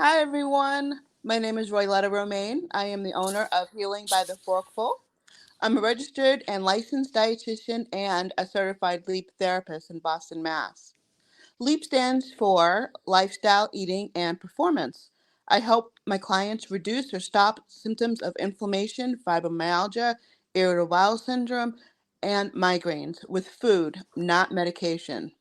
Hi, everyone. My name is Royletta Romaine. I am the owner of Healing by the Forkful. I'm a registered and licensed dietitian and a certified LEAP therapist in Boston, Mass. LEAP stands for Lifestyle, Eating, and Performance. I help my clients reduce or stop symptoms of inflammation, fibromyalgia, irritable bowel syndrome, and migraines with food, not medication.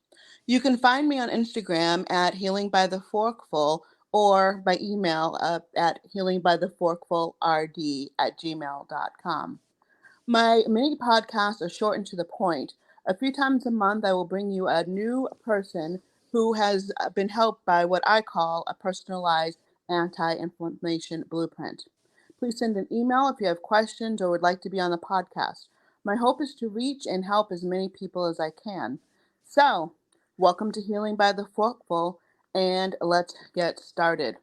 You can find me on Instagram at healingbytheforkful or by email at healingbytheforkfulrd@gmail.com. My mini podcasts are short and to the point. A few times a month, I will bring you a new person who has been helped by what I call a personalized anti inflammation blueprint. Please send an email if you have questions or would like to be on the podcast. My hope is to reach and help as many people as I can. So, welcome to Healing by the Forkful, and let's get started.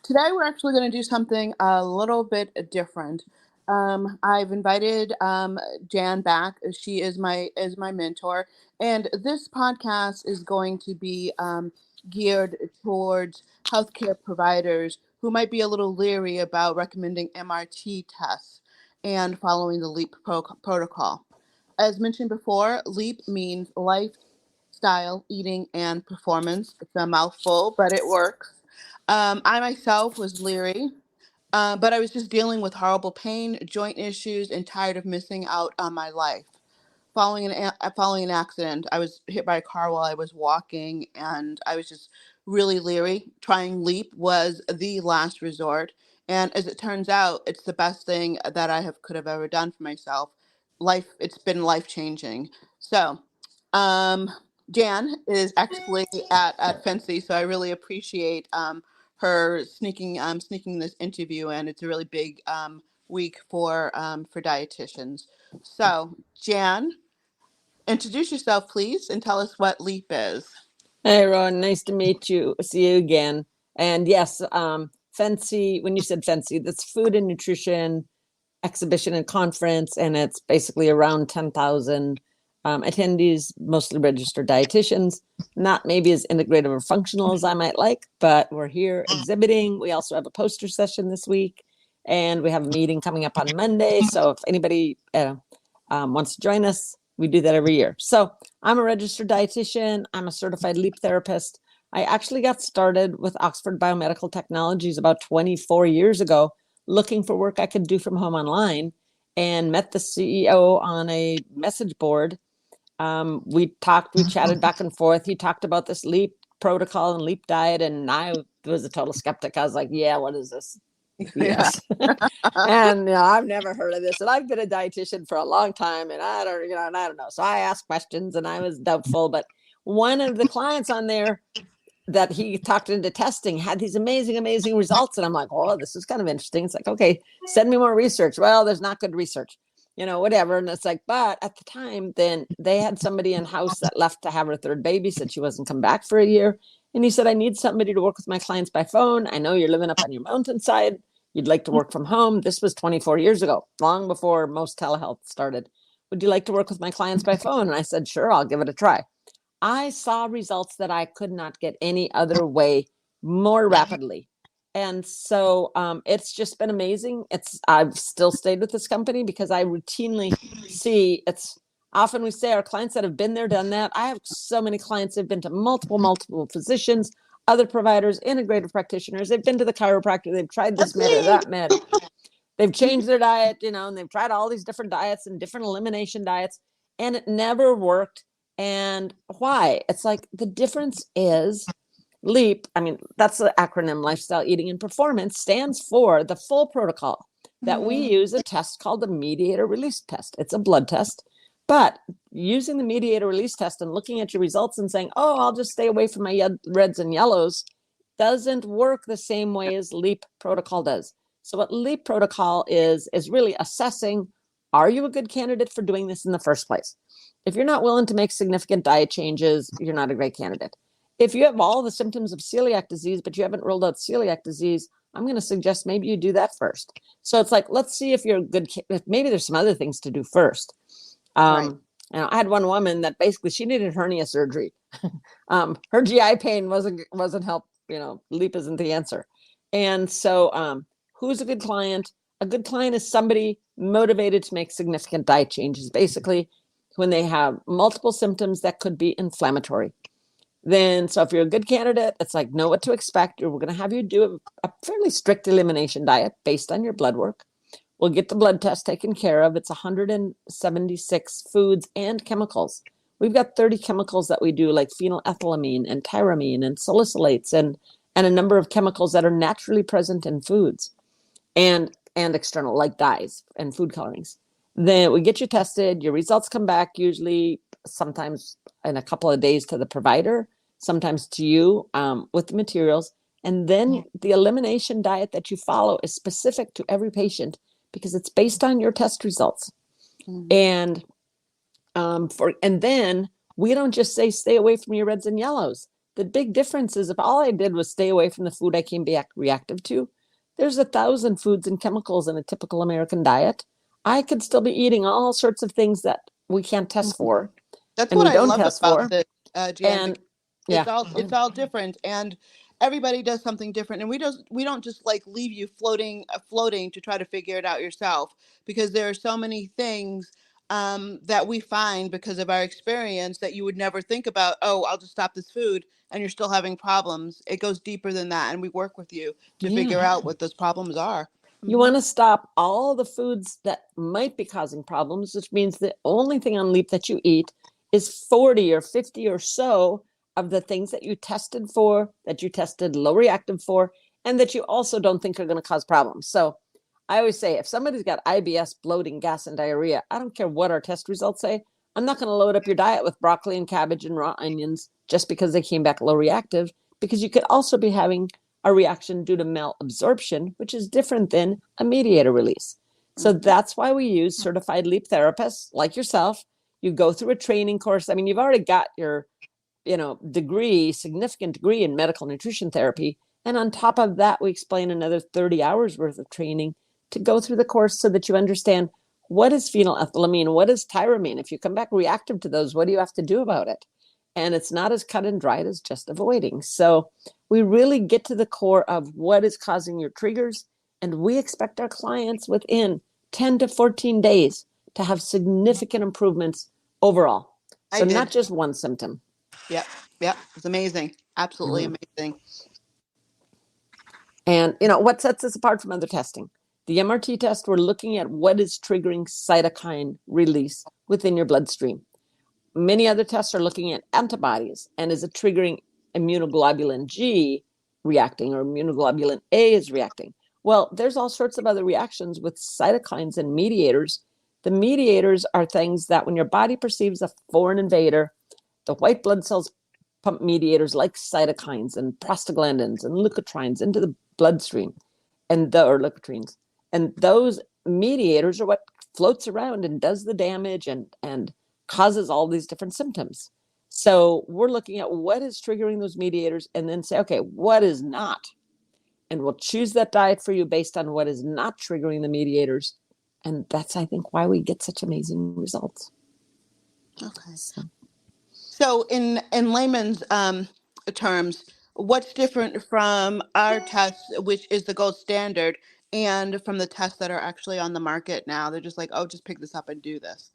Today, we're actually going to do something a little bit different. I've invited Jan back. She is my mentor, and this podcast is going to be geared towards healthcare providers who might be a little leery about recommending MRT tests and following the LEAP protocol. As mentioned before, LEAP means lifestyle, eating, and performance. It's a mouthful, but it works. I myself was leery, but I was just dealing with horrible pain, joint issues, and tired of missing out on my life. Following an accident, I was hit by a car while I was walking, and I was just really leery. Trying LEAP was the last resort, and as it turns out, it's the best thing that could have ever done for myself. It's been life changing. So, um, Jan is actually at Fancy, so I really appreciate her sneaking this interview, and it's a really big week for dietitians. So, Jan, introduce yourself, please, and tell us what LEAP is. Hey, Ron, nice to meet you. See you again. And yes, Fancy, when you said Fancy, that's Food and Nutrition Exhibition and Conference, and it's basically around 10,000 attendees, mostly registered dietitians, not maybe as integrative or functional as I might like, but we're here exhibiting. We also have a poster session this week, and we have a meeting coming up on Monday. So if anybody wants to join us, we do that every year. So I'm a registered dietitian. I'm a certified LEAP therapist. I actually got started with Oxford Biomedical Technologies about 24 years ago, looking for work I could do from home online, and met the CEO on a message board. We chatted back and forth. He talked about this LEAP protocol and LEAP diet, and I was a total skeptic. I was like, yeah, what is this? Yes. And I've never heard of this, and I've been a dietitian for a long time, and I don't know. So I asked questions, and I was doubtful. But one of the clients on there that he talked into testing had these amazing results, and I'm like, oh, this is kind of interesting. It's like, okay, send me more research. Well, there's not good research, whatever. And it's like, but at the time, then they had somebody in house that left to have her third baby, said she wasn't come back for a year. And he said, I need somebody to work with my clients by phone. I know you're living up on your mountainside. You'd like to work from home. This was 24 years ago, long before most telehealth started. Would you like to work with my clients by phone? And I said, sure, I'll give it a try. I saw results that I could not get any other way more rapidly. And so it's just been amazing. I've still stayed with this company because I routinely see often we say our clients that have been there, done that. I have so many clients that have been to multiple physicians, other providers, integrative practitioners. They've been to the chiropractor. They've tried this med or that med. They've changed their diet, and they've tried all these different diets and different elimination diets, and it never worked. And why? It's like the difference is LEAP. I mean, that's the acronym, Lifestyle, Eating, and Performance, stands for the full protocol that we use a test called the mediator release test. It's a blood test. But using the mediator release test and looking at your results and saying, oh, I'll just stay away from my reds and yellows, doesn't work the same way as LEAP protocol does. So what LEAP protocol is really assessing, are you a good candidate for doing this in the first place? If you're not willing to make significant diet changes, you're not a great candidate. If you have all the symptoms of celiac disease, but you haven't ruled out celiac disease, I'm going to suggest maybe you do that first. So it's like, let's see if you're a good, maybe there's some other things to do first. Right. I had one woman that basically she needed hernia surgery. Her GI pain wasn't help. LEAP isn't the answer. And so, who's a good client? A good client is somebody motivated to make significant diet changes, basically when they have multiple symptoms that could be inflammatory. Then, so if you're a good candidate, it's like, know what to expect. We're going to have you do a fairly strict elimination diet based on your blood work. We'll get the blood test taken care of. It's 176 foods and chemicals. We've got 30 chemicals that we do, like phenylethylamine and tyramine and salicylates and a number of chemicals that are naturally present in foods and external, like dyes and food colorings. Then we get you tested. Your results come back usually sometimes in a couple of days to the provider, sometimes to you with the materials. And then the elimination diet that you follow is specific to every patient because it's based on your test results. And then we don't just say stay away from your reds and yellows. The big difference is if all I did was stay away from the food I came back reactive to, there's 1,000 foods and chemicals in a typical American diet. I could still be eating all sorts of things that we can't test for. That's and what we I don't love test about for. this, Jan. And It's all different, and everybody does something different, and we don't just like leave you floating to try to figure it out yourself, because there are so many things that we find because of our experience that you would never think about. Oh, I'll just stop this food, and you're still having problems. It goes deeper than that, and we work with you to figure out what those problems are. You want to stop all the foods that might be causing problems, which means the only thing on LEAP that you eat is 40 or 50 or so of the things that you tested for, that you tested low reactive for, and that you also don't think are going to cause problems. So I always say, if somebody's got IBS, bloating, gas, and diarrhea, I don't care what our test results say. I'm not going to load up your diet with broccoli and cabbage and raw onions just because they came back low reactive, because you could also be having a reaction due to malabsorption, which is different than a mediator release. So that's why we use certified LEAP therapists like yourself. You go through a training course. I mean, you've already got your, significant degree in medical nutrition therapy. And on top of that, we explain another 30 hours worth of training to go through the course so that you understand what is phenylethylamine, what is tyramine. If you come back reactive to those, what do you have to do about it? And it's not as cut and dried as just avoiding. So we really get to the core of what is causing your triggers. And we expect our clients within 10 to 14 days to have significant improvements overall. So not just one symptom. Yep. It's amazing. Absolutely amazing. And, what sets us apart from other testing? The MRT test, we're looking at what is triggering cytokine release within your bloodstream. Many other tests are looking at antibodies, and is it triggering immunoglobulin G reacting, or immunoglobulin A is reacting? Well, there's all sorts of other reactions with cytokines and mediators. The mediators are things that when your body perceives a foreign invader, the white blood cells pump mediators like cytokines and prostaglandins and leukotrienes into the bloodstream, or leukotrienes. And those mediators are what floats around and does the damage and causes all these different symptoms. So we're looking at what is triggering those mediators and then say, okay, what is not? And we'll choose that diet for you based on what is not triggering the mediators. And that's, I think, why we get such amazing results. Okay. So in layman's terms, what's different from our test, which is the gold standard, and from the tests that are actually on the market now? They're just like, oh, just pick this up and do this.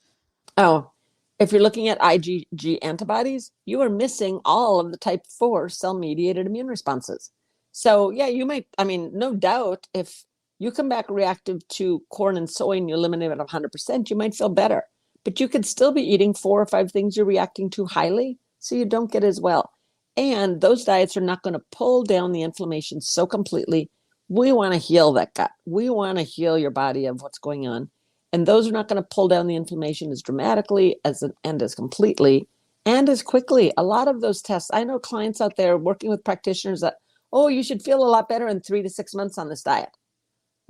Oh, if you're looking at IgG antibodies, you are missing all of the type 4 cell-mediated immune responses. So yeah, you might, no doubt, if you come back reactive to corn and soy and you eliminate it 100%, you might feel better. But you could still be eating 4 or 5 things you're reacting to highly, so you don't get as well. And those diets are not going to pull down the inflammation so completely. We want to heal that gut. We want to heal your body of what's going on. And those are not going to pull down the inflammation as dramatically and as completely and as quickly. A lot of those tests, I know clients out there working with practitioners that, oh, you should feel a lot better in 3 to 6 months on this diet.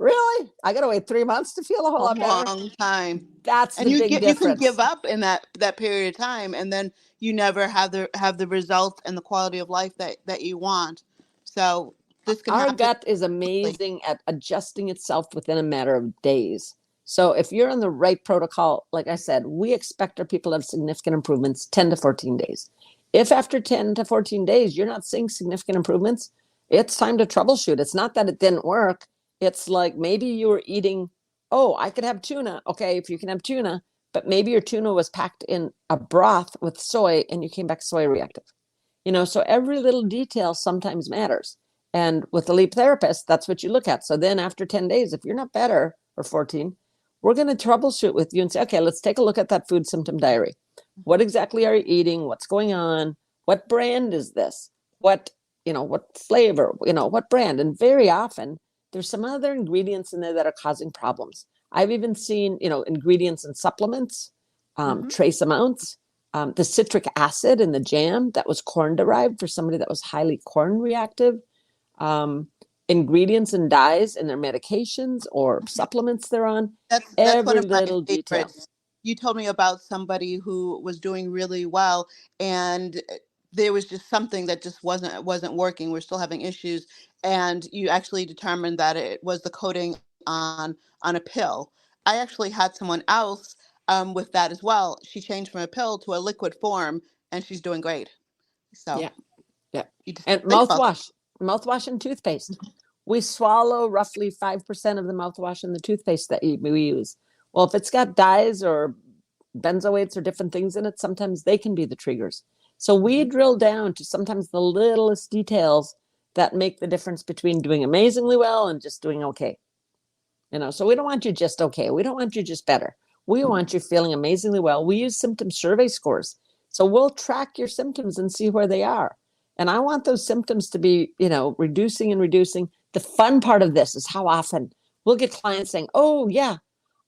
Really? I got to wait 3 months to feel a whole lot better? Long time. That's the big difference. You can give up in that period of time, and then you never have the results and the quality of life that you want. So this can happen. Our gut is amazing at adjusting itself within a matter of days. So if you're on the right protocol, like I said, we expect our people to have significant improvements 10 to 14 days. If after 10 to 14 days, you're not seeing significant improvements, it's time to troubleshoot. It's not that it didn't work. It's like maybe you were eating, oh, I could have tuna. Okay, if you can have tuna, but maybe your tuna was packed in a broth with soy and you came back soy reactive. So every little detail sometimes matters. And with the LEAP therapist, that's what you look at. So then after 10 days, if you're not better, or 14, we're going to troubleshoot with you and say, okay, let's take a look at that food symptom diary. What exactly are you eating? What's going on? What brand is this? What flavor, what brand? And very often there's some other ingredients in there that are causing problems. I've even seen, ingredients in supplements, trace amounts. The citric acid in the jam that was corn derived for somebody that was highly corn reactive, ingredients and dyes in their medications or supplements they're on. That's one Every of my little detail. favorites. You told me about somebody who was doing really well, and there was just something that just wasn't working. We're still having issues, and you actually determined that it was the coating on a pill. I actually had someone else with that as well. She changed from a pill to a liquid form, and she's doing great. So Yeah. Yeah. you just And think about that. mouthwash and toothpaste. We swallow roughly 5% of the mouthwash in the toothpaste that we use. Well, if it's got dyes or benzoates or different things in it, sometimes they can be the triggers. So we drill down to sometimes the littlest details that make the difference between doing amazingly well and just doing okay. So we don't want you just okay. We don't want you just better. We want you feeling amazingly well. We use symptom survey scores. So we'll track your symptoms and see where they are. And I want those symptoms to be, reducing and reducing. The fun part of this is how often we'll get clients saying, oh, yeah,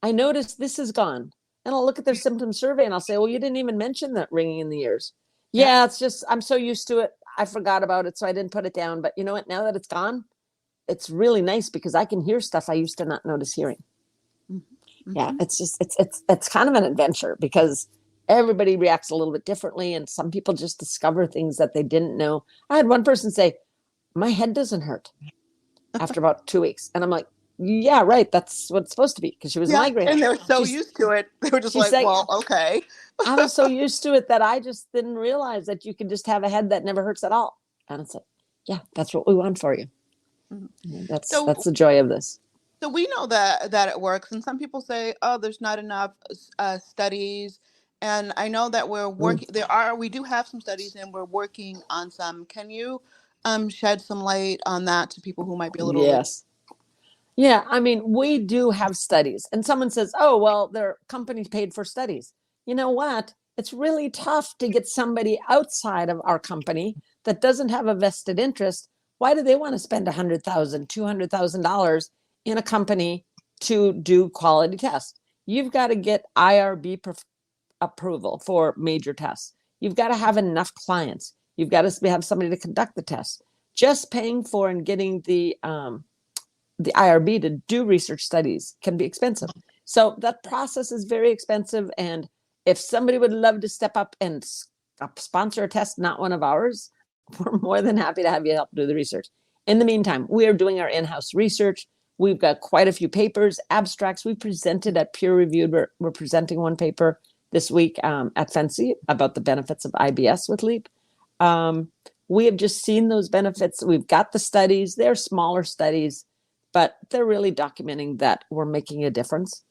I noticed this is gone. And I'll look at their symptom survey and I'll say, well, you didn't even mention that ringing in the ears. Yeah, it's just, I'm so used to it. I forgot about it, so I didn't put it down. But you know what? Now that it's gone, it's really nice because I can hear stuff I used to not notice hearing. Yeah, it's just, it's kind of an adventure because everybody reacts a little bit differently. And some people just discover things that they didn't know. I had one person say, my head doesn't hurt after about 2 weeks. And I'm like, yeah, right. That's what it's supposed to be because she was migraine. And they were so used to it. They were just she's like, like, well, okay. I was so used to it that I just didn't realize that you can just have a head that never hurts at all. And it's like, yeah, that's what we want for you. That's the joy of this. So we know that it works, and some people say, "Oh, there's not enough studies." And I know that we're working. We do have some studies, and we're working on some. Can you shed some light on that to people who might be a little? Yes. Yeah, I mean, we do have studies, and someone says, "Oh, well, their company paid for studies." You know what? It's really tough to get somebody outside of our company that doesn't have a vested interest. Why do they want to spend $100,000, $200,000 in a company to do quality tests? You've got to get IRB approval for major tests. You've got to have enough clients. You've got to have somebody to conduct the tests. Just paying for and getting the IRB to do research studies can be expensive. So that process is very expensive. And if somebody would love to step up and sponsor a test, not one of ours, we're more than happy to have you help do the research. In the meantime, we are doing our in-house research. We've got quite a few papers, abstracts. We presented at peer reviewed. We're presenting one paper this week at Fancy about the benefits of IBS with LEAP. We have just seen those benefits. We've got the studies. They're smaller studies, but they're really documenting that we're making a difference.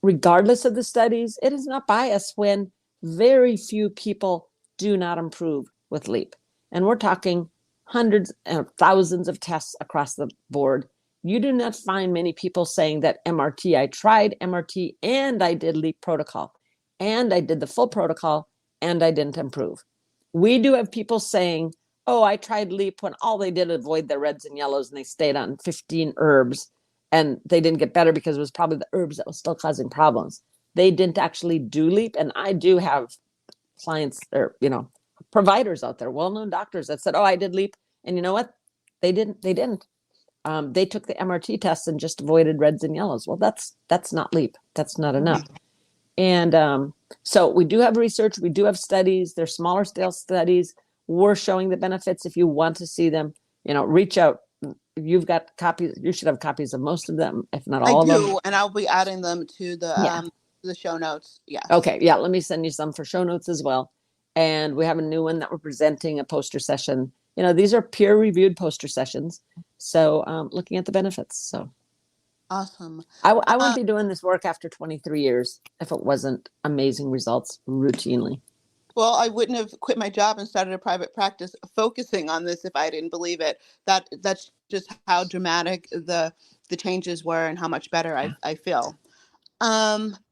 Regardless of the studies, it is not biased when very few people do not improve with LEAP. And we're talking hundreds of thousands of tests across the board. You do not find many people saying that MRT, I tried MRT and I did LEAP protocol and I did the full protocol and I didn't improve. We do have people saying, oh, I tried LEAP when all they did was avoid the reds and yellows and they stayed on 15 herbs and they didn't get better because it was probably the herbs that was still causing problems. They didn't actually do LEAP. And I do have clients or, providers out there, well-known doctors that said, oh, I did LEAP. And you know what? They didn't. They took the MRT tests and just avoided reds and yellows. Well, that's not LEAP. That's not enough. And so we do have research. We do have studies. They're smaller scale studies. We're showing the benefits. If you want to see them, reach out. You've got copies. You should have copies of most of them, if not all of them. I do, and I'll be adding them to the show notes. Yeah. Okay. Yeah. Let me send you some for show notes as well. And we have a new one that we're presenting, a poster session these are peer-reviewed poster sessions. So looking at the benefits. So Awesome. I wouldn't be doing this work after 23 years if it wasn't amazing results routinely. Well, I wouldn't have quit my job and started a private practice focusing on this if I didn't believe it. That's just how dramatic the changes were and how much better I feel.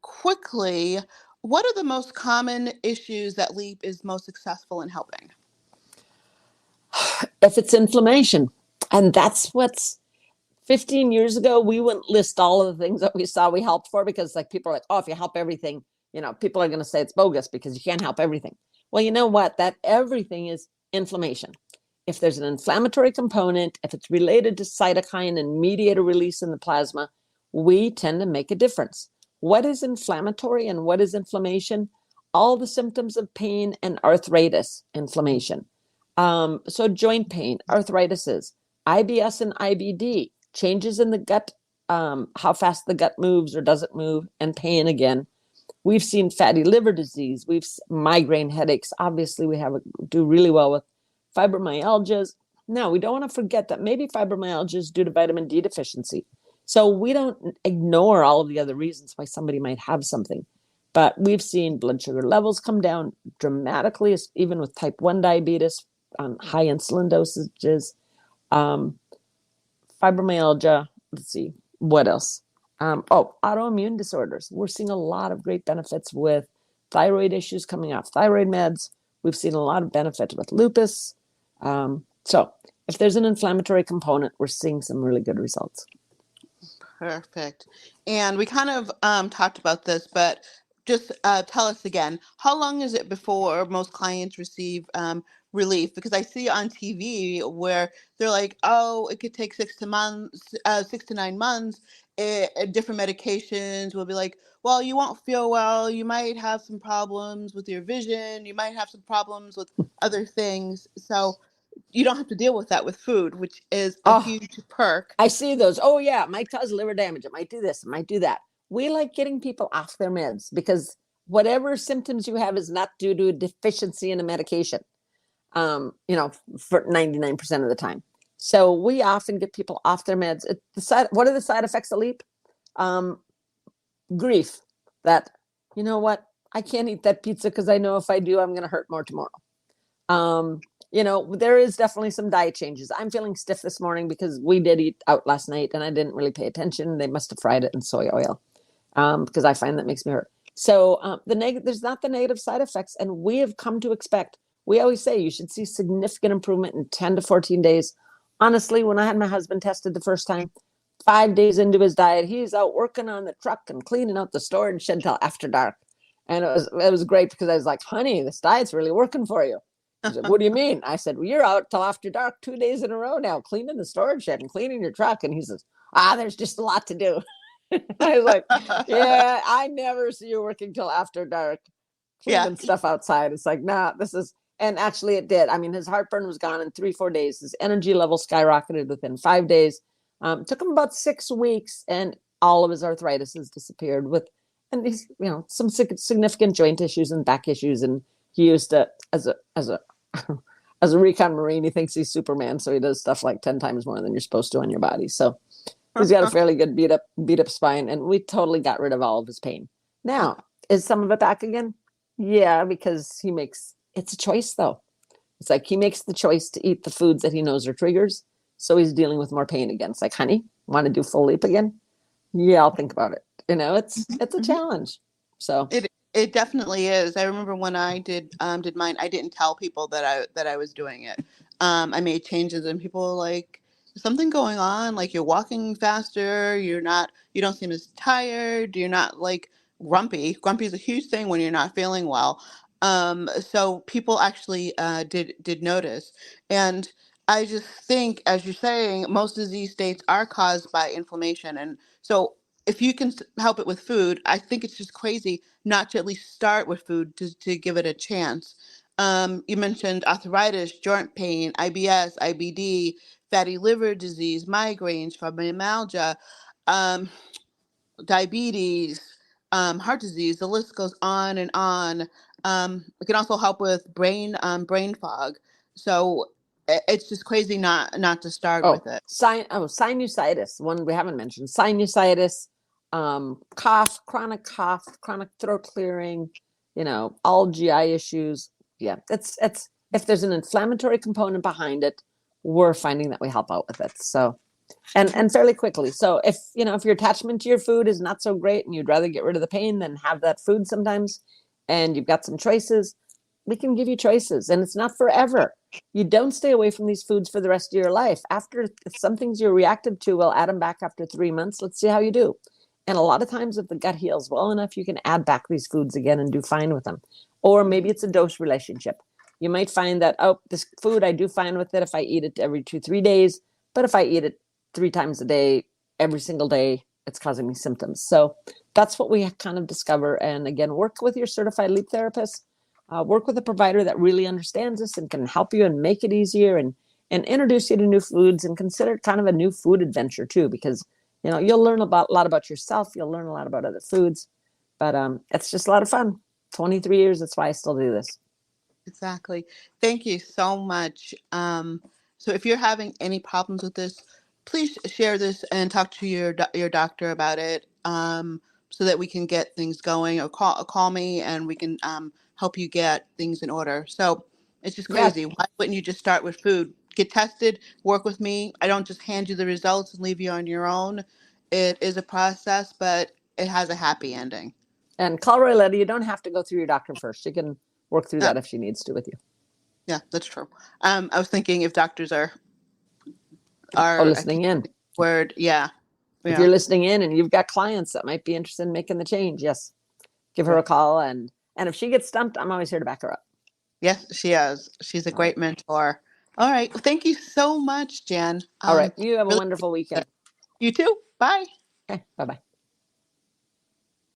Quickly, what are the most common issues that LEAP is most successful in helping? If it's inflammation, and that's what's 15 years ago, we wouldn't list all of the things that we saw we helped for, because like people are like, oh, if you help everything, people are going to say it's bogus because you can't help everything. Well, you know what? That everything is inflammation. If there's an inflammatory component, if it's related to cytokine and mediator release in the plasma, we tend to make a difference. What is inflammatory and what is inflammation? All the symptoms of pain and arthritis, inflammation. So joint pain, arthritis is, IBS and IBD, changes in the gut, how fast the gut moves or doesn't move, and pain again. We've seen fatty liver disease. We've migraine headaches. Obviously, we do really well with fibromyalgias. Now, we don't want to forget that maybe fibromyalgia is due to vitamin D deficiency. So we don't ignore all of the other reasons why somebody might have something. But we've seen blood sugar levels come down dramatically, even with type 1 diabetes, high insulin dosages, fibromyalgia. Let's see, what else? Autoimmune disorders. We're seeing a lot of great benefits with thyroid issues coming off thyroid meds. We've seen a lot of benefit with lupus. So if there's an inflammatory component, we're seeing some really good results. Perfect. And we kind of talked about this, but just tell us again, how long is it before most clients receive relief? Because I see on TV where they're like, oh, it could take 6 to 9 months. Different medications will be like, well, you won't feel well. You might have some problems with your vision. You might have some problems with other things. So you don't have to deal with that with food, which is a huge perk. I see those. Oh, yeah, it might cause liver damage. It might do this. It might do that. We like getting people off their meds because whatever symptoms you have is not due to a deficiency in a medication, for 99% of the time. So we often get people off their meds. What are the side effects of LEAP? Grief. That, you know what? I can't eat that pizza because I know if I do, I'm going to hurt more tomorrow. There is definitely some diet changes. I'm feeling stiff this morning because we did eat out last night and I didn't really pay attention. They must have fried it in soy oil because I find that makes me hurt. So there's not the negative side effects. And we have come to expect, we always say you should see significant improvement in 10 to 14 days. Honestly, when I had my husband tested the first time, 5 days into his diet, he's out working on the truck and cleaning out the storage shed till after dark. And it was great because I was like, honey, this diet's really working for you. He said, what do you mean? I said, well, you're out till after dark 2 days in a row now, cleaning the storage shed and cleaning your truck. And he says, there's just a lot to do. I was like, yeah, I never see you working till after dark, cleaning stuff outside. It's like, nah, and actually it did. I mean, his heartburn was gone in 3-4 days. His energy level skyrocketed within 5 days. Took him about 6 weeks and all of his arthritis has disappeared and he's, some significant joint issues and back issues. And he used it as a recon Marine. He thinks he's Superman. So he does stuff like 10 times more than you're supposed to on your body. So he's got a fairly good beat up spine, and we totally got rid of all of his pain. Now, is some of it back again? Yeah, because it's a choice though. It's like he makes the choice to eat the foods that he knows are triggers. So he's dealing with more pain again. It's like, honey, want to do full LEAP again? Yeah, I'll think about it. It's a challenge. So it definitely is. I remember when I did mine, I didn't tell people that I was doing it. I made changes and people were like, something going on, like you're walking faster, you don't seem as tired, you're not like grumpy. Grumpy is a huge thing when you're not feeling well. So people actually did notice. And I just think, as you're saying, most disease states are caused by inflammation. And so if you can help it with food, I think it's just crazy not to at least start with food to give it a chance. You mentioned arthritis, joint pain, IBS, IBD, fatty liver disease, migraines, fibromyalgia, diabetes, heart disease. The list goes on and on. It can also help with brain fog. So it's just crazy not to start Oh, with it. sinusitis, one we haven't mentioned. Sinusitis, cough, chronic throat clearing, all GI issues. Yeah, it's if there's an inflammatory component behind it, we're finding that we help out with it. So, and fairly quickly. So if your attachment to your food is not so great and you'd rather get rid of the pain than have that food sometimes, and you've got some choices, we can give you choices, and it's not forever. You don't stay away from these foods for the rest of your life. After, if some things you're reactive to, we'll add them back after 3 months. Let's see how you do. And a lot of times, if the gut heals well enough, you can add back these foods again and do fine with them. Or maybe it's a dose relationship. You might find that, this food, I do fine with it if I eat it every 2-3 days. But if I eat it 3 times a day, every single day, it's causing me symptoms. So that's what we kind of discover. And again, work with your certified leap therapist. Work with a provider that really understands this and can help you and make it easier and introduce you to new foods, and consider it kind of a new food adventure too, because you'll learn a lot about yourself. You'll learn a lot about other foods, but it's just a lot of fun. 23 years. That's why I still do this. Exactly. Thank you so much. So if you're having any problems with this, please share this and talk to your doctor about it, so that we can get things going, or call me and we can help you get things in order. So it's just crazy. Yeah. Why wouldn't you just start with food? Get tested, work with me. I don't just hand you the results and leave you on your own. It is a process, but it has a happy ending. And call Royletta. You don't have to go through your doctor first. She can work through Yeah, that if she needs to with you. yeah, that's true. I was thinking if doctors are I Listening can't in. think of the word. Yeah. If you're listening in and you've got clients that might be interested in making the change, yes, give her a call. And if she gets stumped, I'm always here to back her up. Yes, she is. She's a All right. great mentor. All right. Well, thank you so much, Jen. All right. You have a Really, wonderful weekend. you too. Bye. Okay. Bye-bye.